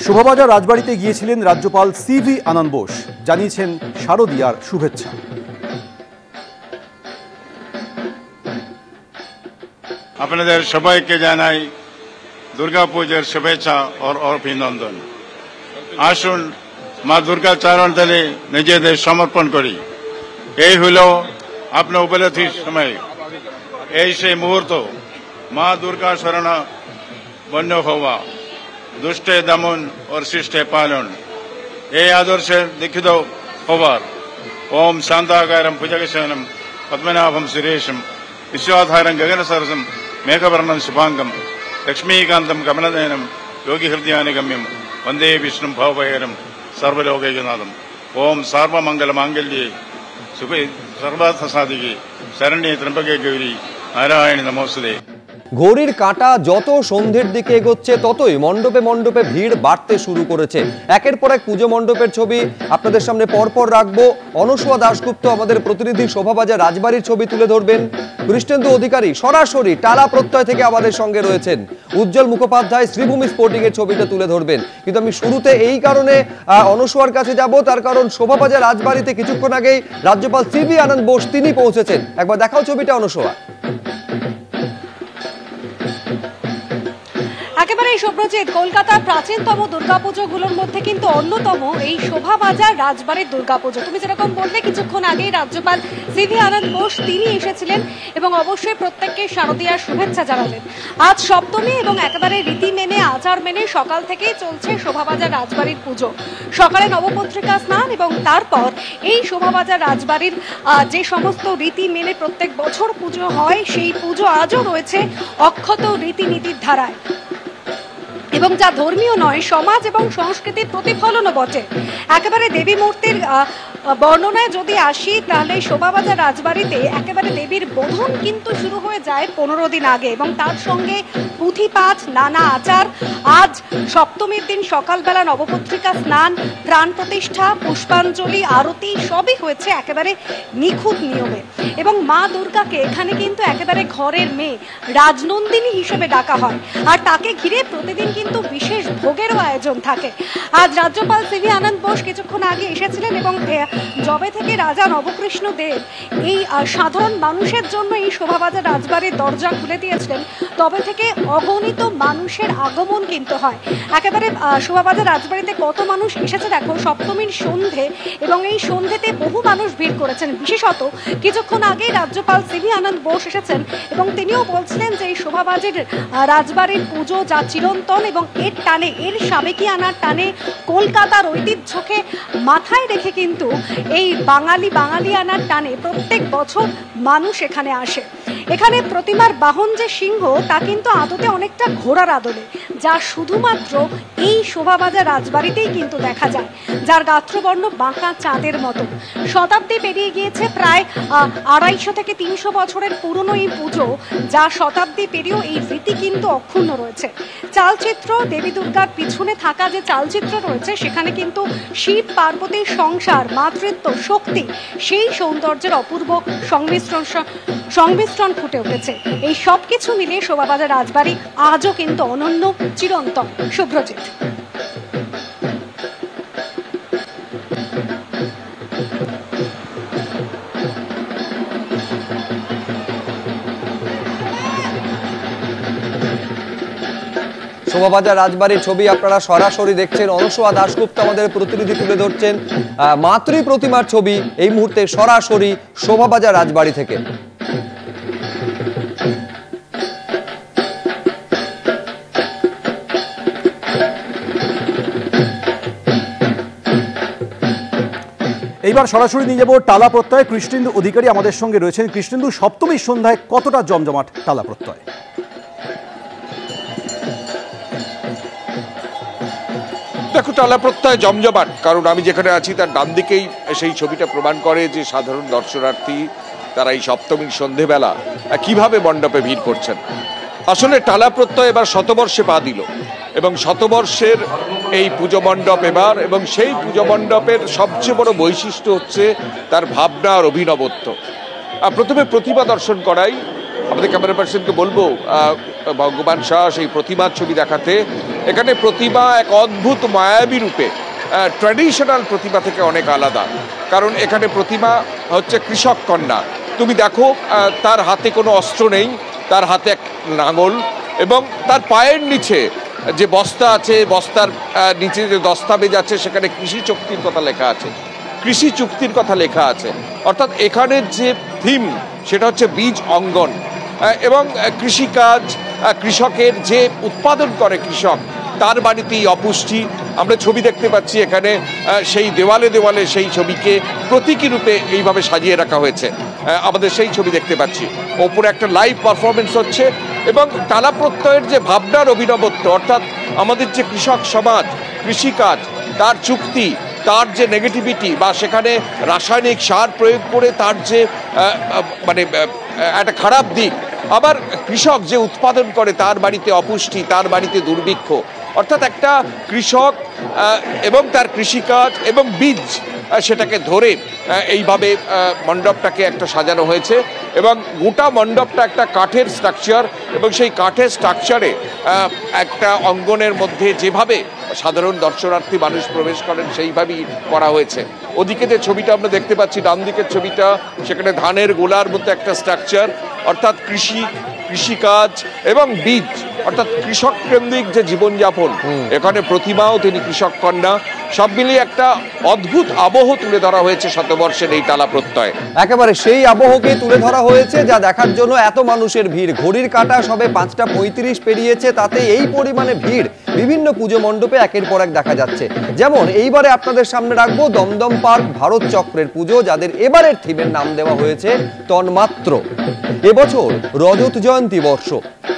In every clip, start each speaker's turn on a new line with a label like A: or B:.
A: শোভাবাজার রাজবাড়িতে গিয়েছিলেন রাজ্যপাল সিভি আনন্দ বোস, জানিয়েছেন শারদীয়ার শুভেচ্ছা।
B: আপনাদের সবাইকে জানাই দুর্গাপূজার শুভেচ্ছা ও অভিনন্দন। আসুন মা দুর্গা চরণ তলে নিজেদের সমর্পণ করি। এই হল আপনার উপলব্ধির সময়, এই সেই মুহূর্ত মা দুর্গা শরণ বন্য হওয়া, দুষ্টে দমন ও শিষ্টে পালন, এই আদর্শে দীক্ষিত হবার। ওম শান্তাকারম ভুজগশয়নম পদ্মনাভম সুরেশম विश्वाधारं गगनसरसं मेघवर्णं शुभांगं लक्ष्मीकान्तं कमलनयनं योगिहृदयानिगम्यं वन्दे विष्णुं भवभयहरं सर्वलोकैकनाथं। ओम सर्वमंगलमांगल्ये शुभे सर्वार्थसाधिके शरण्ये त्र्यंबके गौरी नारायणी नमोस्तुते।
C: ঘড়ির কাঁটা যত সন্ধ্যের দিকে এগোচ্ছে ততই মণ্ডপে মণ্ডপে ভিড় বাড়তে শুরু করেছে। একের পর এক পুজো মণ্ডপের ছবি আপনাদের সামনে পরপর রাখবো। অনসূয়া দাশগুপ্ত আমাদের প্রতিনিধি শোভাবাজার রাজবাড়ির ছবি তুলে ধরবেন। কৃষ্ণেন্দু অধিকারী সরাসরি টালা প্রত্যয় থেকে আমাদের সঙ্গে রয়েছেন। উজ্জ্বল মুখোপাধ্যায় শ্রীভূমি স্পোর্টিং এর ছবিটা তুলে ধরবেন। কিন্তু আমি শুরুতে এই কারণে অনসূয়ার কাছে যাব, তার কারণ শোভাবাজার রাজবাড়িতে কিছুক্ষণ আগেই রাজ্যপাল সিভি আনন্দ বোস তিনি পৌঁছেছেন। একবার দেখাও ছবিটা অনসূয়া।
D: একেবারেই শুভ্রজিৎ, কলকাতার প্রাচীনতম দুর্গাপুজোগুলোর মধ্যে কিন্তু অন্যতম এই শোভাবাজার রাজবাড়ির দুর্গাপুজো। তুমি যেরকম বললে কিছুক্ষণ আগেই রাজ্যপাল সিভি আনন্দ বোস তিনি এসেছিলেন এবং অবশ্যই প্রত্যেককে শারদীয়ার শুভেচ্ছা জানালেন। আজ সপ্তমী এবং একেবারে রীতি মেনে আচার মেনে সকাল থেকেই চলছে শোভাবাজার রাজবাড়ির পুজো। সকালে নবপত্রিকা স্নান এবং তারপর এই শোভাবাজার রাজবাড়ির যে সমস্ত রীতি মেনে প্রত্যেক বছর পুজো হয় সেই পুজো আজও রয়েছে অক্ষত রীতিনীতির ধারায়, এবং যা ধর্মীয় নয় সমাজ এবং সংস্কৃতির প্রতিফলনও বটে। একেবারে দেবী মূর্তির বর্ণনায় যদি আসি তাহলে শোভাবাজার রাজবাড়িতে একেবারে দেবীর বোধন কিন্তু শুরু হয়ে যায় 15 দিন আগে, এবং তার সঙ্গে পুঁথিপাঠ, নানা আচার। আজ সপ্তমীর দিন সকালবেলা নবপত্রিকা স্নান, প্রাণ প্রতিষ্ঠা, পুষ্পাঞ্জলি, আরতি সবই হয়েছে একেবারে নিখুঁত নিয়মে। এবং মা দুর্গাকে এখানে কিন্তু একেবারে ঘরের মেয়ে রাজনন্দিনী হিসেবে ডাকা হয়, আর তাকে ঘিরে প্রতিদিন কিন্তু বিশেষ ভোগেরও আয়োজন থাকে। আজ রাজ্যপাল সিভি আনন্দ বোস কিছুক্ষণ আগে এসেছিলেন এবং জবে থেকে রাজা নবকৃষ্ণ দেব এই সাধারণ মানুষের জন্য এই শোভাবাজার রাজবাড়ির দরজা খুলে দিয়েছিলেন, তবে থেকে অগণিত মানুষের আগমন কিন্তু হয়। একেবারে শোভাবাজার রাজবাড়িতে কত মানুষ এসেছে দেখো সপ্তমীর সন্ধে, এবং এই সন্ধেতে বহু মানুষ ভিড় করেছেন। বিশেষত কিছুক্ষণ আগে রাজ্যপাল সিভি আনন্দ বোস এসেছেন এবং তিনিও বলছিলেন যে এই শোভাবাজার রাজবাড়ির পুজো যা চিরন্তন এবং এর টানে, এর সাবেকি আনার টানে, কলকাতার ঐতিহ্যকে মাথায় রেখে কিন্তু এই বাঙালি আনার টানে প্রত্যেক বছর মানুষ এখানে আসে। এখানে প্রতিমার বাহন যে সিংহ তা কিন্তু আদতে অনেকটা ঘোড়ার আদলে, যা শুধুমাত্র এই শোভাবাজার রাজবাড়িতেই কিন্তু দেখা যায়, যার গাত্রবর্ণ বাঁকা চাঁদের মতো। শতাব্দী পেরিয়ে গিয়েছে, প্রায় 250 থেকে 300 বছরের পুরনো এই পুজো, যা শতাব্দী পেরিয়েও এই রীতি কিন্তু অক্ষুণ্ণ রয়েছে। চালচিত্র, দেবী দুর্গার পিছনে থাকা যে চালচিত্র রয়েছে সেখানে কিন্তু শিব পার্বতীর সংসার, মাতৃত্ব, শক্তি, সেই সৌন্দর্যের অপূর্ব সংমিশ্রণ ফুটে উঠেছে। এই সব কিছু মিলিয়ে শোভাবাজার রাজবাড়ি আজও কিন্তু অনন্য, চিরন্তন। শুভ্রজিৎ।
C: শোভাবাজার রাজবাড়ির ছবি আপনারা সরাসরি দেখছেন। অনসূয়া দাশগুপ্ত আমাদের প্রতিনিধি তুলে ধরছেন মাতৃ প্রতিমার ছবি এই মুহূর্তে সরাসরি শোভাবাজার রাজবাড়ি থেকে।
A: এইবার সরাসরি নিয়ে যাব টালা প্রত্যয়। কৃষ্ণেন্দু অধিকারী আমাদের সঙ্গে রয়েছেন। কৃষ্ণেন্দু, সপ্তমীর সন্ধ্যায় কতটা জমজমাট টালা প্রত্যয়?
E: দেখো, টালা প্রত্যয় জমজমাট, কারণ আমি যেখানে আছি তার ডান দিকেই সেই ছবিটা প্রমাণ করে যে সাধারণ দর্শনার্থী তারা এই সপ্তমীর সন্ধেবেলা কিভাবে মণ্ডপে ভিড় করছেন। আসলে টালা প্রত্যয় এবার শতবর্ষে পা দিল, এবং শতবর্ষের এই পুজো মণ্ডপ এবার, এবং সেই পুজো মণ্ডপের সবচেয়ে বড় বৈশিষ্ট্য হচ্ছে তার ভাবনা আর অভিনবত্ব। প্রথমে প্রতিমা দর্শন করাই, আমাদের ক্যামেরা পার্সনকে বলবো ভগবান শাহ সেই প্রতিমার ছবি দেখাতে। এখানে প্রতিমা এক অদ্ভুত মায়াবী রূপে ট্র্যাডিশনাল প্রতিমা থেকে অনেক আলাদা। কারণ এখানে প্রতিমা হচ্ছে কৃষক কন্যা। তুমি দেখো তার হাতে কোনো অস্ত্র নেই, তার হাতে এক লাঙল, এবং তার পায়ের নিচে যে বস্তা আছে, বস্তার নিচে যে দস্তাবেজ আছে, সেখানে কৃষি চুক্তির কথা লেখা আছে, কৃষি চুক্তির কথা লেখা আছে। অর্থাৎ এখানের যে থিম সেটা হচ্ছে বীজ অঙ্গন, এবং কৃষিকাজ, কৃষকের যে উৎপাদন করে কৃষক, তার বাড়িতেই অপুষ্টি। আমরা ছবি দেখতে পাচ্ছি এখানে, সেই দেওয়ালে দেওয়ালে সেই ছবিকে প্রতীকী রূপে এইভাবে সাজিয়ে রাখা হয়েছে। আমাদের সেই ছবি দেখতে পাচ্ছি, ওপরে একটা লাইভ পারফরমেন্স হচ্ছে, এবং টালা প্রত্যয়ের যে ভাবনার অভিনবত্ব, অর্থাৎ আমাদের যে কৃষক সমাজ, কৃষিকাজ, তার চুক্তি, তার যে নেগেটিভিটি বা সেখানে রাসায়নিক সার প্রয়োগ করে তার যে মানে একটা খারাপ দিক, আবার কৃষক যে উৎপাদন করে তার বাড়িতে অপুষ্টি, তার বাড়িতে দুর্ভিক্ষ। অর্থাৎ একটা কৃষক এবং তার কৃষিকাজ এবং বীজ, সেটাকে ধরে এইভাবে মণ্ডপটাকে একটা সাজানো হয়েছে, এবং গোটা মণ্ডপটা একটা কাঠের স্ট্রাকচার, এবং সেই কাঠের স্ট্রাকচারে একটা অঙ্গনের মধ্যে যেভাবে সাধারণ দর্শনার্থী মানুষ প্রবেশ করেন সেইভাবেই করা হয়েছে। ওদিকে যে ছবিটা আমরা দেখতে পাচ্ছি, ডান দিকের ছবিটা, সেখানে ধানের গোলার মধ্যে একটা স্ট্রাকচার, অর্থাৎ কৃষিকাজ এবং বীজ, অর্থাৎ কৃষক কেন্দ্রিক যে জীবনযাপন। এখানে প্রতিমাও তিনি কৃষক কন্যা। সব মিলিয়ে একটা অদ্ভুত আবহ তুলে ধরা হয়েছে শতবর্ষের এই টালা প্রত্যয়।
C: একেবারে সেই আবহকে তুলে ধরা হয়েছে, যা দেখার জন্য এত মানুষের ভিড়। ঘড়ির কাঁটা সবে 5:35 পেরিয়েছে, তাতে এই পরিমাণে ভিড় বিভিন্ন পুজো মণ্ডপে একের পর এক দেখা যাচ্ছে। যেমন এইবারে আপনাদের সামনে রাখবো দমদম পার্ক ভারত চক্রের পুজো, যাদের এবারের থিমের নাম দেওয়া হয়েছে তন্মাত্র। এবছর রজত জয়ন্তী বর্ষ,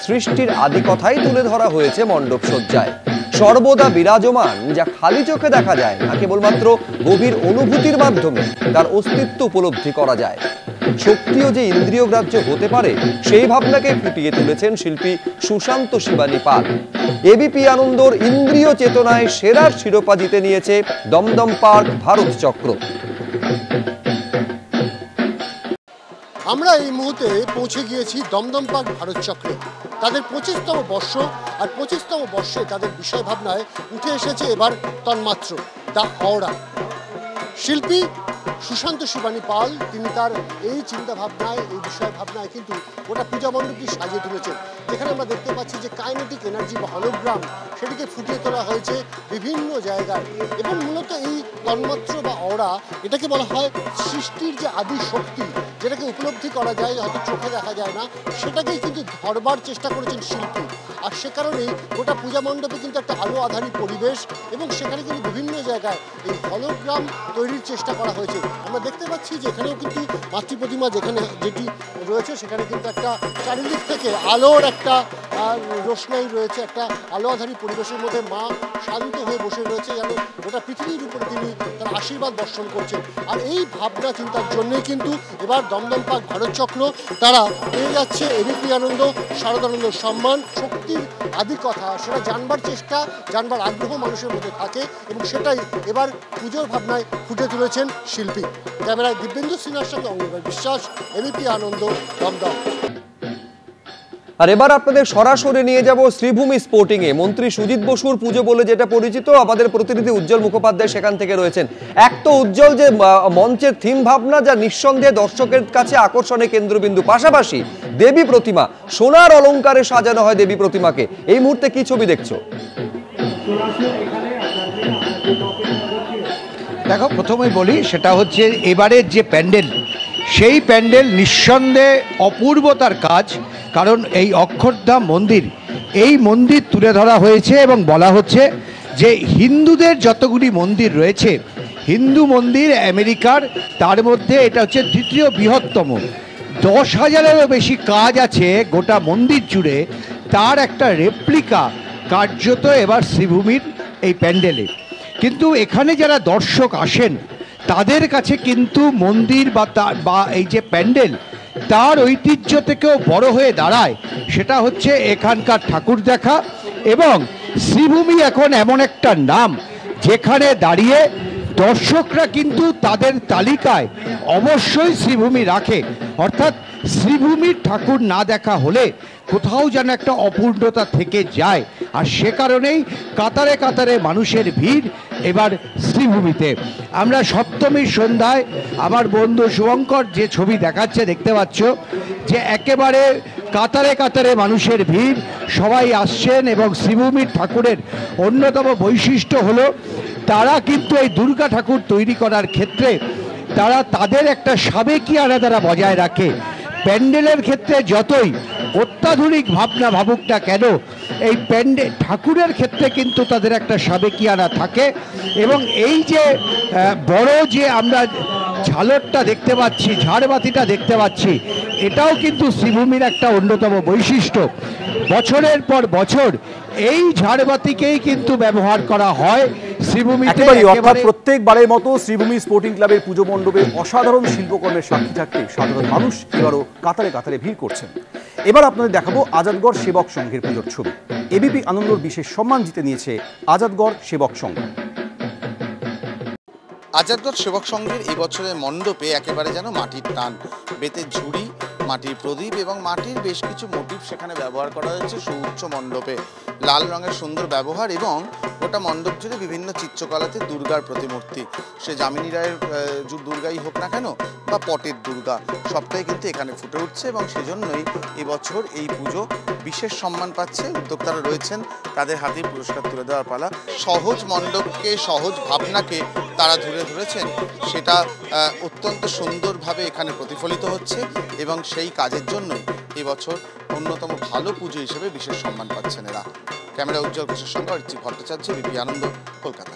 C: সৃষ্টির আদি কথাই তুলে ধরা হয়েছে মণ্ডপ সজ্জায়। সর্বদা বিরাজমান, যা খালি চোখে দেখা যায় না, কেবলমাত্র গভীর অনুভূতির মাধ্যমে তার অস্তিত্ব উপলব্ধি করা যায়। শক্তিও যে ইন্দ্রিয় গ্রাহ্য হতে পারে, সেই ভাবনাকে ফুটিয়ে তুলেছেন শিল্পী সুশান্ত শিবানী পাল। এবিপি আনন্দর ইন্দ্রিয় চেতনায় সেরার শিরোপা জিতে নিয়েছে দমদম পার্ক ভারত চক্র।
F: আমরা এই মুহূর্তে পৌঁছে গিয়েছি দমদম পার্ক ভারত চক্রে। তাদের 25তম বর্ষ, আর 25তম বর্ষে তাদের বিষয় ভাবনায় উঠে এসেছে এবার তন্মাত্র, দ্য অরা। শিল্পী সুশান্ত শিবানী পাল তিনি তার এই চিন্তা ভাবনায়, এই বিষয় ভাবনায় কিন্তু গোটা পূজা মণ্ডপটি সাজিয়ে তুলেছেন। যেখানে আমরা দেখতে পাচ্ছি যে কাইনেটিক এনার্জি বা হলোগ্রাম, সেটিকে ফুটিয়ে তোলা হয়েছে বিভিন্ন জায়গায়। এবং মূলত এই তন্মাত্র বা অরা, এটাকে বলা হয় সৃষ্টির যে আদি শক্তি, যেটাকে উপলব্ধি করা যায়, হয়তো চোখে দেখা যায় না, সেটাকেই কিন্তু ধরবার চেষ্টা করেছেন শিল্পী। আর সে কারণেই গোটা পূজা মণ্ডপে কিন্তু একটা আলো আধারী পরিবেশ, এবং সেখানে কিন্তু বিভিন্ন জায়গায় এই হলোগ্রাম তৈরির চেষ্টা করা হয়েছে। আমরা দেখতে পাচ্ছি যে এখানেও কিন্তু মাতৃ প্রতিমা যেটি রয়েছে, সেখানে কিন্তু একটা চারিদিক থেকে আলোর একটা রোশনাই রয়েছে, একটা আলো আধারী পরিবেশের মধ্যে মা শান্ত হয়ে বসে রয়েছে, যেন গোটা পৃথিবীর উপরে তিনি তার আশীর্বাদ বর্ষণ করছেন। আর এই ভাবনা চিন্তার জন্যই কিন্তু এবার দমদম পার্ক ভারত চক্র তারা পেয়ে যাচ্ছে এবিপি আনন্দ শারদানন্দ সম্মান। শক্তির আদি কথা সেটা জানবার আগ্রহ মানুষের মধ্যে থাকে, এবং সেটাই এবার পুজোর ভাবনায় ফুটে তুলেছেন শিল্পী। ক্যামেরায় দিব্যেন্দু সিনহার সঙ্গে অঙ্গীকার বিশ্বাস, এবিপি আনন্দ, দমদম।
C: আর এবার আপনাদের সরাসরি নিয়ে যাব শ্রীভূমি স্পোর্টিং এ। মন্ত্রী সুজিত বসুর পুজো বলে যেটা পরিচিত, আমাদের প্রতিনিধি উজ্জ্বল মুখোপাধ্যায় সেখান থেকে রয়েছেন। এক তো উজ্জ্বল যে মঞ্চের থিম ভাবনা, যা নিঃসন্দেহে দর্শকের কাছে আকর্ষণের কেন্দ্রবিন্দু, পাশাপাশি দেবী প্রতিমা, সোনার অলংকারে সাজানো হয় দেবী প্রতিমাকে। এই মুহূর্তে কি ছবি দেখছো?
G: দেখো, প্রথমেই বলি, সেটা হচ্ছে এবারের যে প্যান্ডেল, সেই প্যান্ডেল নিঃসন্দেহে অপূর্বতার কাজ। কারণ এই অক্ষরধাম মন্দির, এই মন্দির তুলে ধরা হয়েছে এবং বলা হচ্ছে যে হিন্দুদের যতগুলি মন্দির রয়েছে, হিন্দু মন্দির আমেরিকার, তার মধ্যে এটা হচ্ছে দ্বিতীয় বৃহত্তম। 10,000-এরও বেশি কাজ আছে গোটা মন্দির জুড়ে, তার একটা রেপ্লিকা কার্যত এবার শ্রীভূমির এই প্যান্ডেলে। কিন্তু এখানে যারা দর্শক আসেন, তাদের কাছে কিন্তু মন্দির বা এই যে প্যান্ডেল, তার ঐতিহ্য থেকেও বড় হয়ে দাঁড়ায় সেটা হচ্ছে এখানকার ঠাকুর দেখা। এবং শ্রীভূমি এখন এমন একটা নাম, যেখানে দাঁড়িয়ে দর্শকরা কিন্তু তাদের তালিকায় অবশ্যই শ্রীভূমি রাখে। অর্থাৎ শ্রীভূমির ঠাকুর না দেখা হলে কোথাও যেন একটা অপূর্ণতা থেকে যায়, আর সে কারণেই কাতারে কাতারে মানুষের ভিড় এবার শ্রীভূমিতে। আমরা সপ্তমীর সন্ধ্যায় আমার বন্ধু শুভঙ্কর যে ছবি দেখাচ্ছে দেখতে পাচ্ছ যে একেবারে কাতারে কাতারে মানুষের ভিড়, সবাই আসছেন। এবং শ্রীভূমির ঠাকুরের অন্যতম বৈশিষ্ট্য হলো তারা কিন্তু এই দুর্গা ঠাকুর তৈরি করার ক্ষেত্রে তারা তাদের একটা সাবেকিয়ানা তারা বজায় রাখে। প্যান্ডেলের ক্ষেত্রে যতই অত্যাধুনিক ভাবনা ভাবুক না কেন, এই ঠাকুরের ক্ষেত্রে কিন্তু তাদের একটা সাবেকিয়ানা থাকে। এবং এই যে বড় যে আমরা ঝালরটা দেখতে পাচ্ছি, ঝাড়বাতিটা দেখতে পাচ্ছি, এটাও কিন্তু শ্রীভূমির একটা অন্যতম বৈশিষ্ট্য। বছরের পর বছর এই ঝাড়বাতিকেই কিন্তু ব্যবহার করা হয় শ্রীভূমিতে।
A: অর্থাৎ প্রত্যেকবারের মতো শ্রীভূমি স্পোর্টিং ক্লাবের পুজো মণ্ডপে অসাধারণ শিল্পকর্মের সাক্ষী থাকতে সাধারণ মানুষ এবারও কাতারে কাতারে ভিড় করছেন। এবার আপনাদের দেখাবো আজাদগড় সেবক সংঘের পুজোর ছবি। এবিপি আনন্দর বিশেষ সম্মান জিতে নিয়েছে আজাদগড় সেবক সংঘ।
H: আজাদগড় সেবক সংঘের এই বছরের মণ্ডপে একেবারে যেন মাটির টান, বেতের ঝুড়ি, মাটির প্রদীপ এবং মাটির বেশ কিছু মোটিভ সেখানে ব্যবহার করা হয়েছে সুউচ্চ মণ্ডপে। লাল রঙের সুন্দর ব্যবহার এবং গোটা মণ্ডপ জুড়ে বিভিন্ন চিত্রকলাতে দুর্গার প্রতিমূর্তি, সে যামিনী রায়ের দুর্গাই হোক না কেন বা পটের দুর্গা, সবটাই কিন্তু এখানে ফুটে উঠছে। এবং সেজন্যই এবছর এই পুজো বিশেষ সম্মান পাচ্ছে। উদ্যোক্তারা রয়েছেন, তাদের হাতেই পুরস্কার তুলে দেওয়ার পালা। সহজ মণ্ডপকে, সহজ ভাবনাকে তারা ধরেছেন, সেটা অত্যন্ত সুন্দরভাবে এখানে প্রতিফলিত হচ্ছে এবং সেই কাজের জন্যই এবছর অন্যতম ভালো পুজো হিসেবে বিশেষ সম্মান পাচ্ছেন এরা। ক্যামেরা উজ্জ্বল ঘোষের সঙ্গে অরিত্রিক ভট্টাচার্য, এবিপি আনন্দ, কলকাতা।